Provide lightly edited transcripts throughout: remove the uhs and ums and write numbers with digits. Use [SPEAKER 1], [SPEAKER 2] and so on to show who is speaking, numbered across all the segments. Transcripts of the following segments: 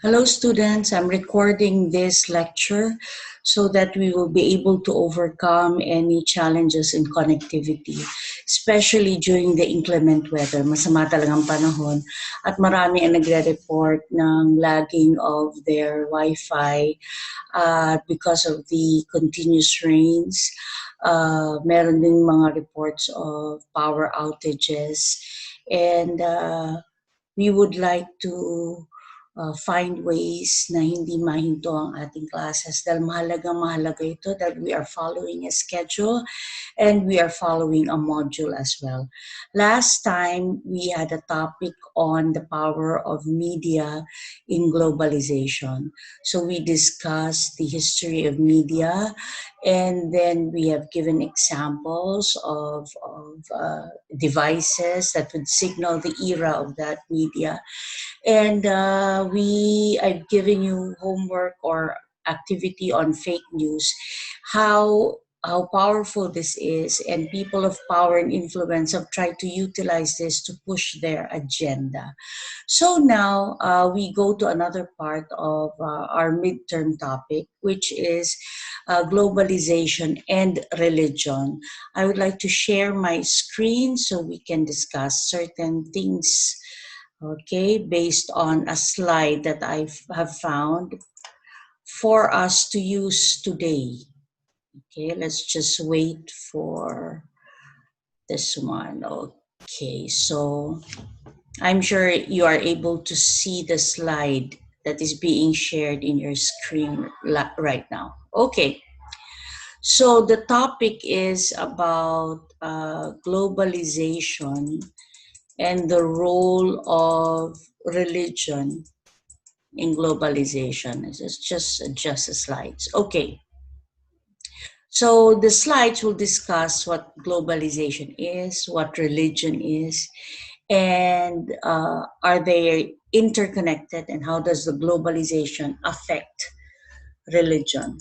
[SPEAKER 1] Hello students, I'm recording this lecture so that we will be able to overcome any challenges in connectivity, especially during the inclement weather. Masama talagang panahon at marami ang nagre-report ng lagging of their Wi-Fi because of the continuous rains. Meron ding mga reports of power outages and we would like to find ways na hindi mahinto ang ating classes dahil mahalaga ito that we are following a schedule and we are following a module as well. Last time, we had a topic on the power of media in globalization. So we discussed the history of media, and then we have given examples of devices that would signal the era of that media. And I've given you homework or activity on fake news, how powerful this is, and people of power and influence have tried to utilize this to push their agenda. So now we go to another part of our midterm topic, which is globalization and religion. I would like to share my screen so we can discuss certain things, okay, based on a slide that I have found for us to use today. Okay, let's just wait for this one. Okay, so I'm sure you are able to see the slide that is being shared in your screen right now. Okay, so the topic is about globalization and the role of religion in globalization. Let's just adjust the slides. Okay. So the slides will discuss what globalization is, what religion is, and are they interconnected, and how does the globalization affect religion?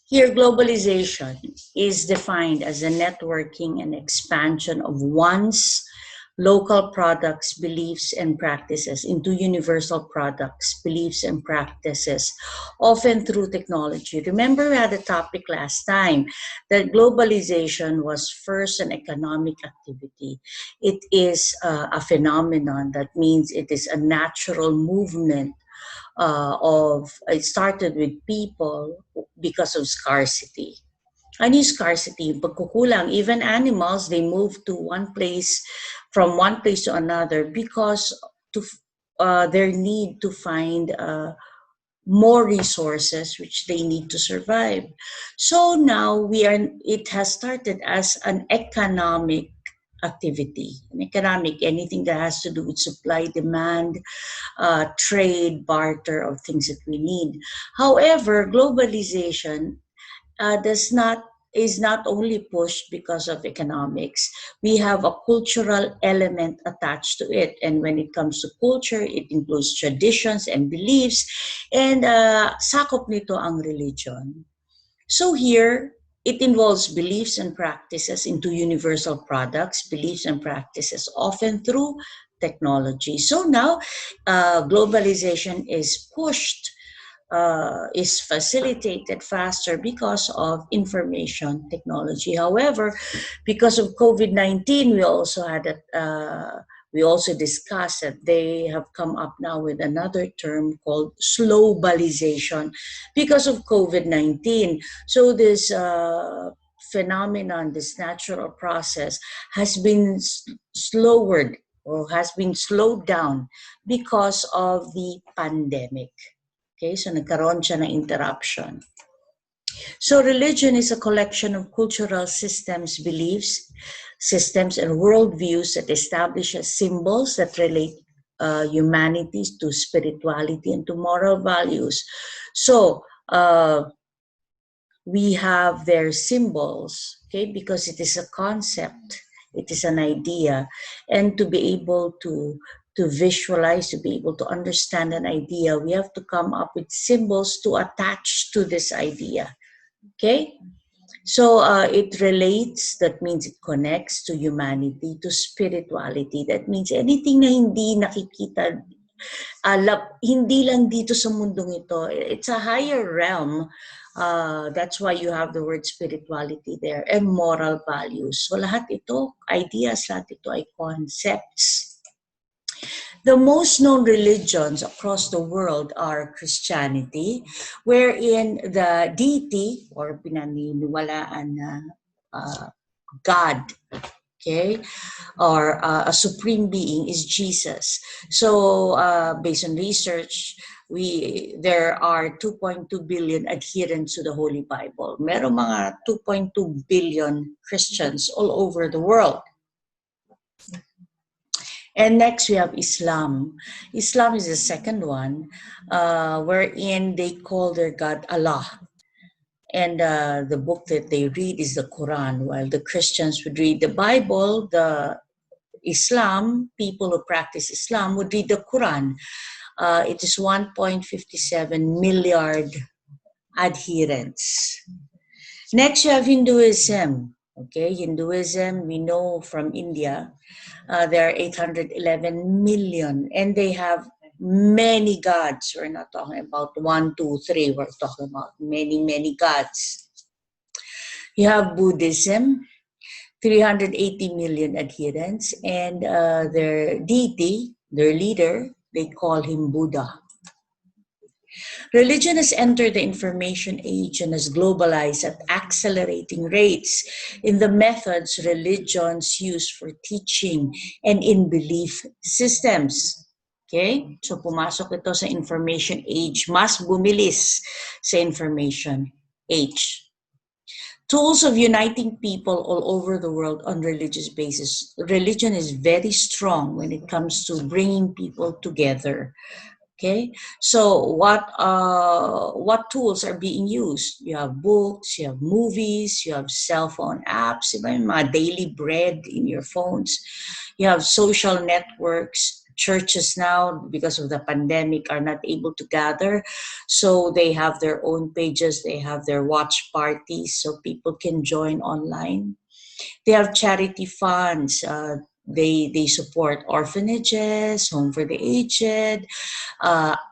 [SPEAKER 1] Here, globalization is defined as a networking and expansion of one's local products, beliefs, and practices into universal products, beliefs, and practices, often through technology. Remember, we had a topic last time that globalization was first an economic activity. It is a phenomenon. That means it is a natural movement it started with people because of scarcity. Ano yung scarcity? Pagkukulang, even animals, they move to one place, from one place to another because to their need to find more resources which they need to survive. So now it has started as an economic activity. An economic, anything that has to do with supply, demand, trade, barter of things that we need. However, globalization is not only pushed because of economics. We have a cultural element attached to it. And when it comes to culture, it includes traditions and beliefs. And sakop nito ang religion. So here, it involves beliefs and practices into universal products, beliefs and practices, often through technology. So now, globalization is pushed, is facilitated faster because of information technology. However, because of COVID-19, we also discussed that they have come up now with another term called slowbalization because of COVID-19. So this phenomenon, this natural process has been slowered or has been slowed down because of the pandemic. Okay, so nagkaroon siya ng interruption. So religion is a collection of cultural systems, beliefs, systems, and worldviews that establish as symbols that relate humanity to spirituality and to moral values. So we have their symbols, okay, because it is a concept, it is an idea, and to be able to visualize, to be able to understand an idea, we have to come up with symbols to attach to this idea, okay? So it relates, that means it connects to humanity, to spirituality. That means anything na hindi nakikita Hindi lang dito sa mundong ito. It's a higher realm. That's why you have the word spirituality there and moral values. So lahat ito, ideas, lahat ito ay concepts. The most known religions across the world are Christianity, wherein the deity or pinaniniwalaan na God, okay, or a supreme being is Jesus. So based on research, there are 2.2 billion adherents to the Holy Bible. Merong mga 2.2 billion Christians all over the world. And next we have Islam. Islam is the second one, wherein they call their God Allah. And the book that they read is the Quran, while the Christians would read the Bible. The Islam, people who practice Islam, would read the Quran. It is 1.57 million adherents. Next, you have Hinduism. Okay, Hinduism, we know from India, there are 811 million, and they have many gods. We're not talking about 1, 2, 3. We're talking about many, many gods. You have Buddhism, 380 million adherents, and their deity, their leader, they call him Buddha. Religion has entered the information age and has globalized at accelerating rates in the methods religions use for teaching and in belief systems. Okay? So pumasok ito sa information age, mas bumilis sa information age. Tools of uniting people all over the world on religious basis. Religion is very strong when it comes to bringing people together. Okay, so what tools are being used? You have books, you have movies, you have cell phone apps, even mga daily bread in your phones. You have social networks. Churches now, because of the pandemic, are not able to gather, so they have their own pages, they have their watch parties, so people can join online. They have charity funds. They support orphanages, home for the aged,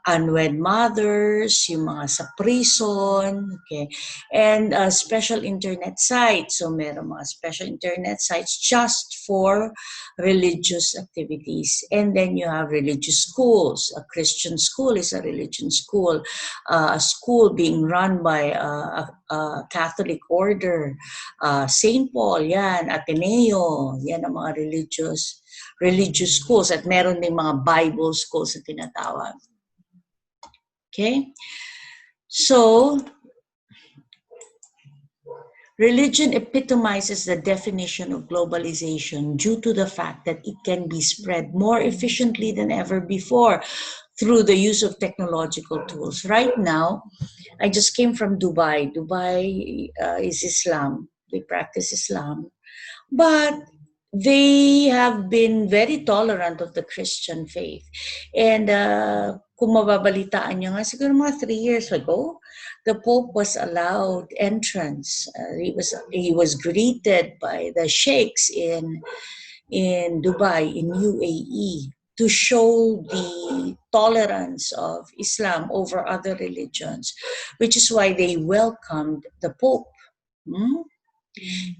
[SPEAKER 1] unwed mothers, yung mga sa prison, okay, and special internet sites. So meron mga special internet sites just for religious activities. And then you have religious schools. A Christian school is a religion school. A school being run by a Catholic order. St. Paul, yan, Ateneo, yan ang mga religious schools, at meron din mga Bible schools na tinatawag. Okay? So, religion epitomizes the definition of globalization due to the fact that it can be spread more efficiently than ever before through the use of technological tools. Right now, I just came from Dubai. Dubai is Islam. They practice Islam. But they have been very tolerant of the Christian faith. And kung mababalitaan nyo nga, siguro mga 3 years ago, the Pope was allowed entrance. He was greeted by the sheikhs in Dubai, in UAE, to show the tolerance of Islam over other religions, which is why they welcomed the Pope.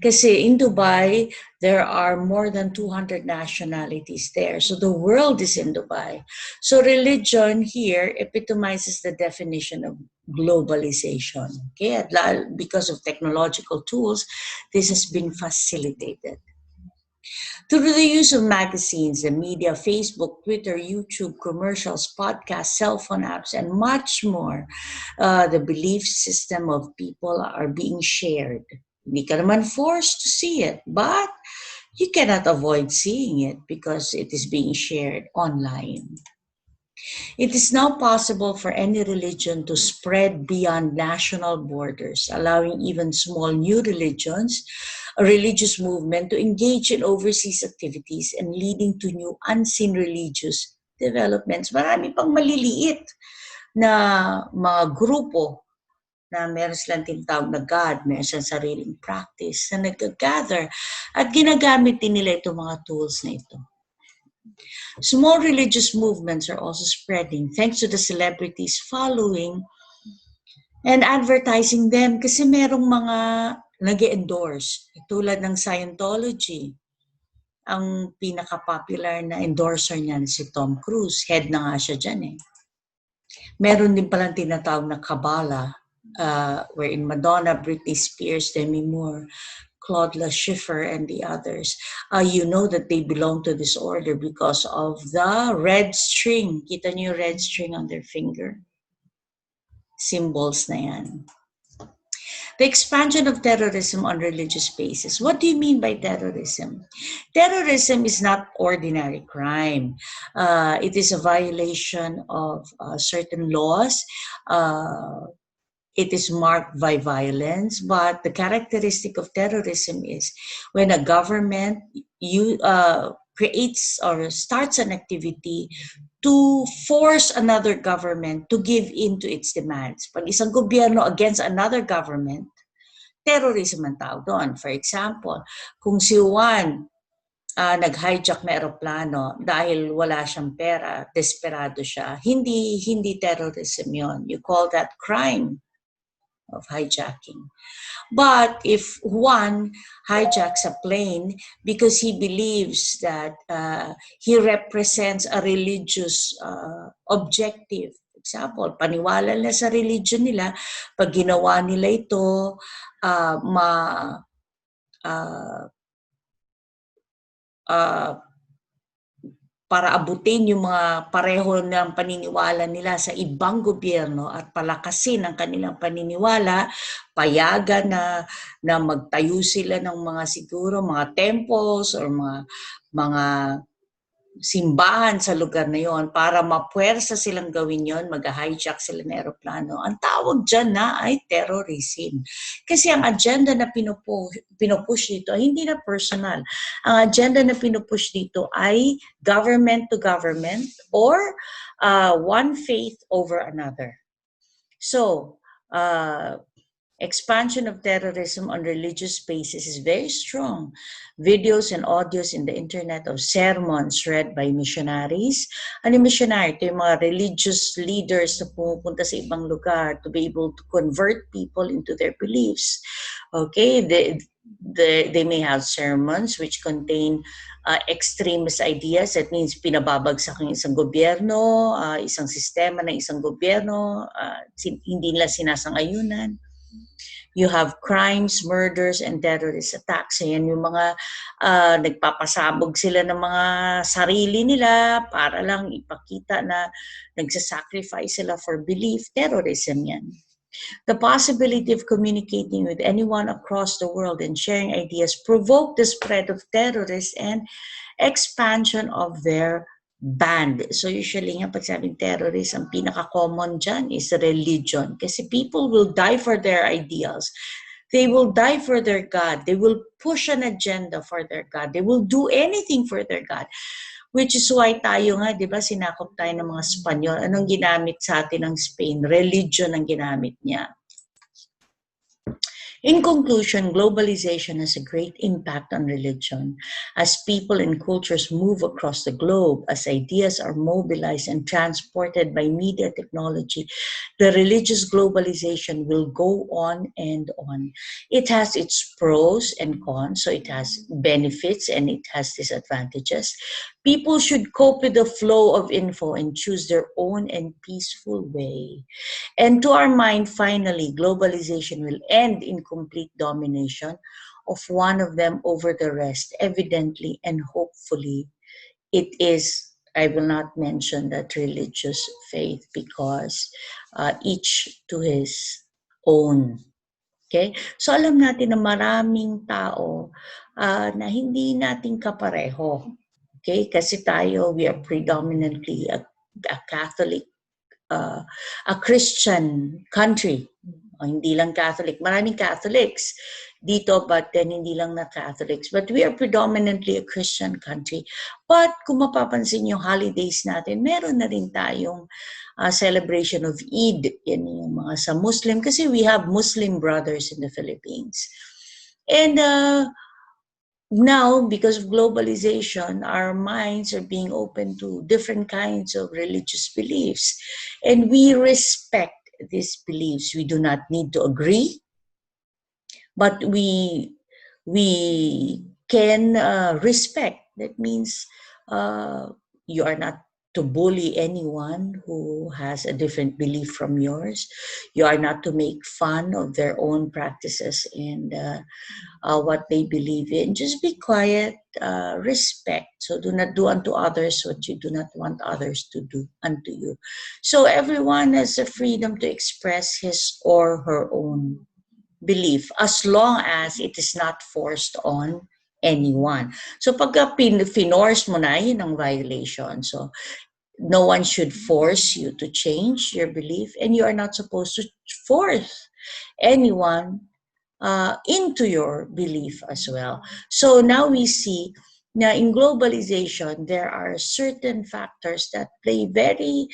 [SPEAKER 1] Kasi in Dubai, there are more than 200 nationalities there. So the world is in Dubai. So religion here epitomizes the definition of globalization. Okay? Because of technological tools, this has been facilitated. Through the use of magazines, the media, Facebook, Twitter, YouTube, commercials, podcasts, cell phone apps, and much more, the belief system of people are being shared. Hindi ka naman forced to see it, but you cannot avoid seeing it because it is being shared online. It is now possible for any religion to spread beyond national borders, allowing even small new religions, a religious movement, to engage in overseas activities and leading to new unseen religious developments. Marami pang maliliit na mga grupo na meron silang tinatawag na God, meron silang sariling practice na nag-gather at ginagamit din nila itong mga tools na ito. Small religious movements are also spreading thanks to the celebrities following and advertising them kasi merong mga nag-endorse tulad ng Scientology. Ang pinaka-popular na endorser niyan si Tom Cruise. Head na nga siya dyan eh. Meron din palang tinatawag na Kabbalah, wherein Madonna, Britney Spears, Demi Moore, Claude Schiffer, and the others. You know that they belong to this order because of the red string. Kita niyo yung red string on their finger? Symbols na yan. The expansion of terrorism on religious bases. What do you mean by terrorism? Terrorism is not ordinary crime. It is a violation of certain laws. It is marked by violence, but the characteristic of terrorism is when a government creates or starts an activity to force another government to give in to its demands. Pag isang gobyerno against another government, terrorism ang tawag doon. For example, kung si Juan nag-hijack na aeroplano dahil wala siyang pera, desperado siya, hindi terrorism yon. You call that crime of hijacking. But if one hijacks a plane because he believes that he represents a religious objective, for example, paniwala nila sa religion nila, pag ginawa nila ito, para abutin yung mga pareho ng paniniwala nila sa ibang gobyerno at palakasin ang kanilang paniniwala, payagan na magtayo sila ng mga siguro mga temples or mga simbahan sa lugar na yon para mapuwersa silang gawin yon, mag-hijack sila ng aeroplano. Ang tawag dyan na ay terrorism. Kasi ang agenda na pinupush dito ay hindi na personal. Ang agenda na pinupush dito ay government to government or one faith over another. So, expansion of terrorism on religious bases is very strong. Videos and audios in the internet of sermons read by missionaries. Ano missionary? Ito yung mga religious leaders na pumupunta sa ibang lugar to be able to convert people into their beliefs. Okay, they may have sermons which contain extremist ideas. That means pinababagsak ng isang gobyerno, isang sistema ng isang gobyerno, hindi nila sinasang-ayunan. You have crimes, murders, and terrorist attacks. Ayan yung mga nagpapasabog sila ng mga sarili nila para lang ipakita na nagsasacrifice sila for belief. Terrorism yan. The possibility of communicating with anyone across the world and sharing ideas provoke the spread of terrorists and expansion of their band. So usually nga pag sabing terrorist, ang pinaka-common dyan is religion. Kasi people will die for their ideals. They will die for their God. They will push an agenda for their God. They will do anything for their God. Which is why tayo nga, di ba, sinakop tayo ng mga Espanyol. Anong ginamit sa atin ng Spain? Religion ang ginamit niya. In conclusion, globalization has a great impact on religion. As people and cultures move across the globe, as ideas are mobilized and transported by media technology, the religious globalization will go on and on. It has its pros and cons, so it has benefits and it has disadvantages. People should cope with the flow of info and choose their own and peaceful way. And to our mind, finally, globalization will end in complete domination of one of them over the rest. Evidently and hopefully, it is, I will not mention that religious faith because each to his own. Okay? So alam natin na maraming tao na hindi natin kapareho. Okay? Kasi tayo, we are predominantly a Catholic, a Christian country. Hindi lang Catholic. Maraming Catholics dito, but then hindi lang na Catholics. But we are predominantly a Christian country. But kung mapapansin yung holidays natin, meron na rin tayong celebration of Eid. Yan yung mga sa Muslim. Kasi we have Muslim brothers in the Philippines. And now, because of globalization, our minds are being open to different kinds of religious beliefs, and we respect these beliefs. We do not need to agree, but we can respect. That means uh, you are not to bully anyone who has a different belief from yours. You are not to make fun of their own practices and what they believe in. Just be quiet, respect. So do not do unto others what you do not want others to do unto you. So everyone has the freedom to express his or her own belief as long as it is not forced on anyone. So pagka finorce mo na, yun ang violation. So no one should force you to change your belief, and you are not supposed to force anyone into your belief as well. So now we see now in globalization, there are certain factors that play very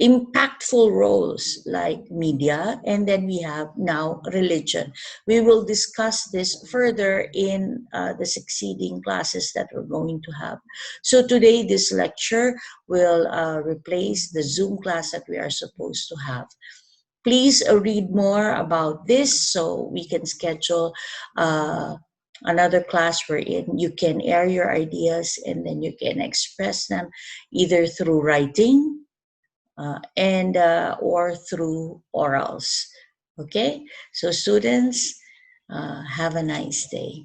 [SPEAKER 1] impactful roles like media, and then we have now religion. We will discuss this further in the succeeding classes that we're going to have. So today this lecture will replace the Zoom class that we are supposed to have. Please read more about this so we can schedule another class wherein you can air your ideas and then you can express them either through writing and or through orals. Okay, so students, have a nice day.